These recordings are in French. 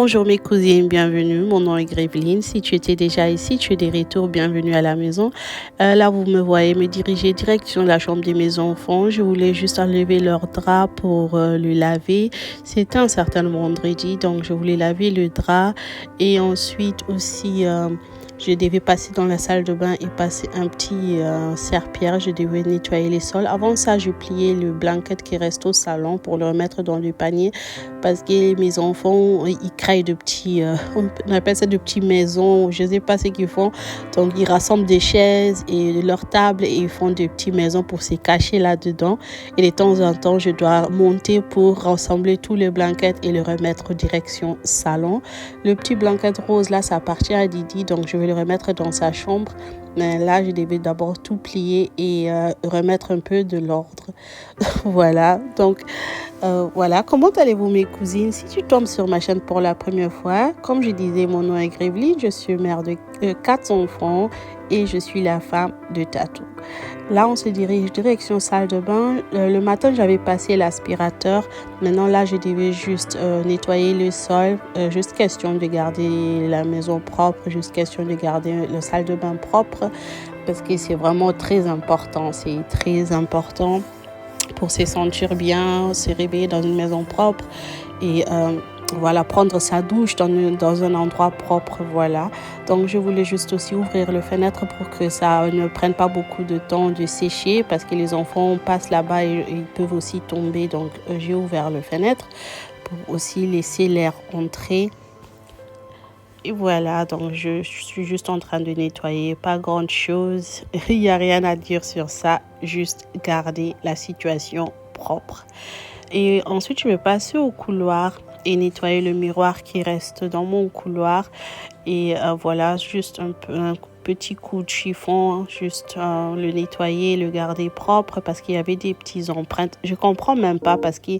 Bonjour mes cousines, bienvenue. Mon nom est Gréveline. Si tu étais déjà ici, tu es des retours, bienvenue à la maison. Là, vous me voyez me diriger direction la chambre de mes enfants. Je voulais juste enlever leur drap pour le laver. C'était un certain vendredi, donc je voulais laver le drap. Et ensuite aussi, je devais passer dans la salle de bain et passer un petit serpillère. Je devais nettoyer les sols. Avant ça, je pliais le blanket qui reste au salon pour le remettre dans le panier parce que mes enfants, ils créent de petits, on appelle ça de petites maisons. Je ne sais pas ce qu'ils font. Donc, ils rassemblent des chaises et leurs tables et ils font des petites maisons pour se cacher là-dedans. Et de temps en temps, je dois monter pour rassembler tous les blankets et le remettre direction salon. Le petit blanket rose, là, ça appartient à Didi. Donc, je vais le remettre dans sa chambre. Mais là, je devais d'abord tout plier et remettre un peu de l'ordre. Voilà. Donc, voilà. Comment allez-vous, mes cousines? Si tu tombes sur ma chaîne pour la première fois, comme je disais, mon nom est Gréveline. Je suis mère de 4 enfants et je suis la femme de Tatou. Là, on se dirige direction salle de bain. Le matin, j'avais passé l'aspirateur. Maintenant, là, je devais juste nettoyer le sol. Juste question de garder la maison propre. Juste question de garder la salle de bain propre. Parce que c'est vraiment très important. C'est très important pour se sentir bien, se réveiller dans une maison propre. Et voilà, prendre sa douche dans un endroit propre, voilà. Donc, je voulais juste aussi ouvrir le fenêtre pour que ça ne prenne pas beaucoup de temps de sécher parce que les enfants passent là-bas et ils peuvent aussi tomber. Donc, j'ai ouvert le fenêtre pour aussi laisser l'air entrer. Et voilà, donc je suis juste en train de nettoyer, pas grand chose. Il n'y a rien à dire sur ça, juste garder la situation propre. Et ensuite, je vais passer au couloir et nettoyer le miroir qui reste dans mon couloir. Et voilà, juste un petit coup de chiffon, juste le nettoyer, le garder propre parce qu'il y avait des petites empreintes. Je comprends même pas parce qu'à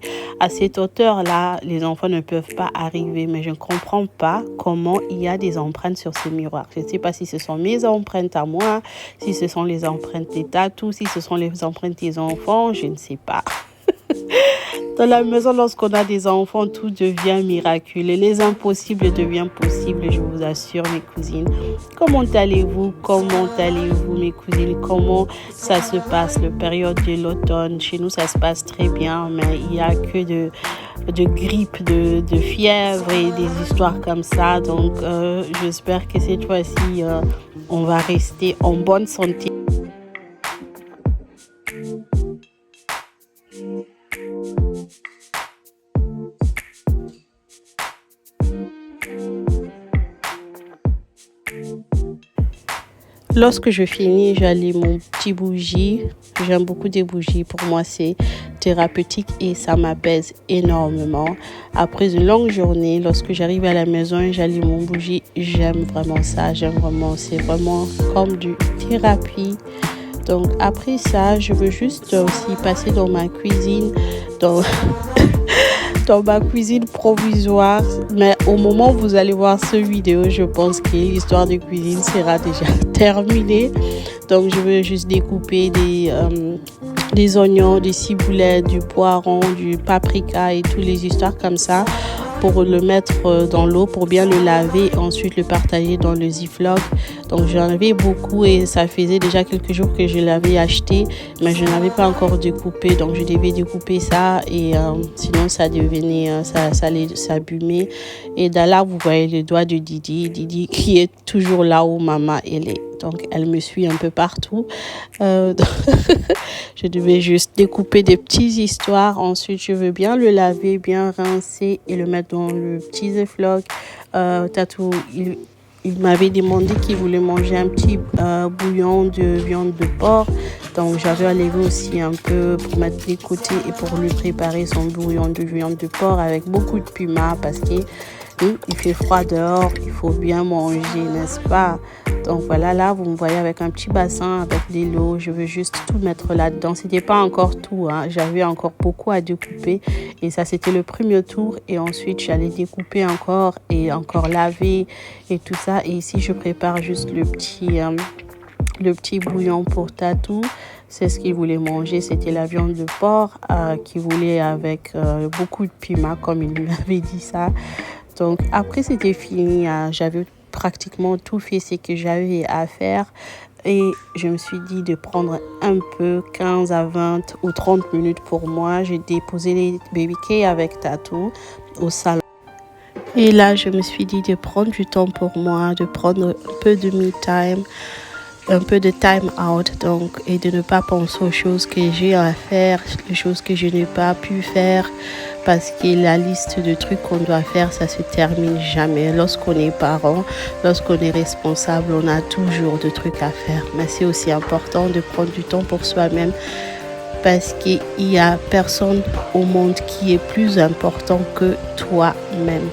cette hauteur-là, les enfants ne peuvent pas arriver. Mais je ne comprends pas comment il y a des empreintes sur ce miroir. Je ne sais pas si ce sont mes empreintes à moi, si ce sont les empreintes des tatous, si ce sont les empreintes des enfants, je ne sais pas. Dans la maison, lorsqu'on a des enfants, tout devient miraculeux. Les impossibles deviennent possibles, je vous assure, mes cousines. Comment allez-vous? Comment allez-vous, mes cousines? Comment ça se passe, la période de l'automne? Chez nous, ça se passe très bien, mais il n'y a que de grippe, de fièvre et des histoires comme ça. Donc, j'espère que cette fois-ci, on va rester en bonne santé. Lorsque je finis, j'allume mon petit bougie. J'aime beaucoup des bougies. Pour moi, c'est thérapeutique et ça m'apaise énormément. Après une longue journée, lorsque j'arrive à la maison, j'allume mon bougie. J'aime vraiment ça. C'est vraiment comme du thérapie. Donc, après ça, je veux juste aussi passer dans ma cuisine. Dans ma cuisine provisoire. Mais au moment où vous allez voir cette vidéo, je pense que l'histoire de cuisine sera déjà terminée. Donc, je vais juste découper des oignons, des ciboulettes, du poiron, du paprika et toutes les histoires comme ça pour le mettre dans l'eau, pour bien le laver et ensuite le partager dans le Ziploc. Donc, j'en avais beaucoup et ça faisait déjà quelques jours que je l'avais acheté, mais je n'avais pas encore découpé. Donc, je devais découper ça et sinon, ça devenait, ça allait s'abîmer. Et là, vous voyez le doigt de Didi qui est toujours là où maman elle est. Donc, elle me suit un peu partout. Je devais juste découper des petites histoires. Ensuite, je veux bien le laver, bien rincer et le mettre dans le petit Ziploc. Tatou, il m'avait demandé qu'il voulait manger un petit bouillon de viande de porc. Donc, j'avais enlevé aussi un peu pour mettre de côté et pour lui préparer son bouillon de viande de porc avec beaucoup de piment parce que il fait froid dehors, il faut bien manger, n'est-ce pas? Donc voilà, là, vous me voyez avec un petit bassin, avec de l'eau. Je veux juste tout mettre là-dedans. C'était pas encore tout, hein. J'avais encore beaucoup à découper. Et ça, c'était le premier tour. Et ensuite, j'allais découper encore et encore laver et tout ça. Et ici, je prépare juste le petit bouillon pour Tatou. C'est ce qu'il voulait manger. C'était la viande de porc qu'il voulait avec beaucoup de piment, comme il m'avait dit ça. Donc après c'était fini, j'avais pratiquement tout fait ce que j'avais à faire. Et je me suis dit de prendre un peu 15 à 20 ou 30 minutes pour moi. J'ai déposé les baby K avec Tatou au salon. Et là, je me suis dit de prendre du temps pour moi, de prendre un peu de me time, un peu de time out, donc, et de ne pas penser aux choses que j'ai à faire, les choses que je n'ai pas pu faire, parce que la liste de trucs qu'on doit faire, ça se termine jamais. Lorsqu'on est parent, lorsqu'on est responsable, on a toujours de trucs à faire. Mais c'est aussi important de prendre du temps pour soi-même, parce qu'il y a personne au monde qui est plus important que toi-même.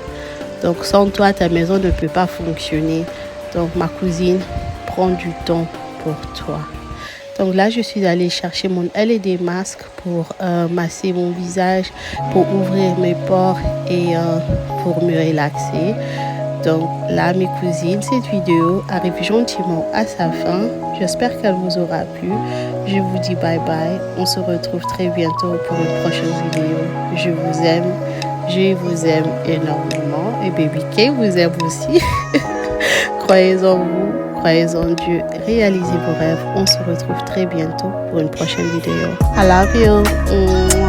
Donc sans toi, ta maison ne peut pas fonctionner. Donc ma cousine, prends du temps pour toi. Donc là, je suis allée chercher mon LED masque pour masser mon visage, pour ouvrir mes pores et pour me relaxer. Donc là, mes cousines, cette vidéo arrive gentiment à sa fin. J'espère qu'elle vous aura plu. Je vous dis bye bye. On se retrouve très bientôt pour une prochaine vidéo. Je vous aime. Je vous aime énormément. Et Baby K vous aime aussi. Croyez en vous. Croyez en Dieu. Réalisez vos rêves. On se retrouve très bientôt pour une prochaine vidéo. I love you.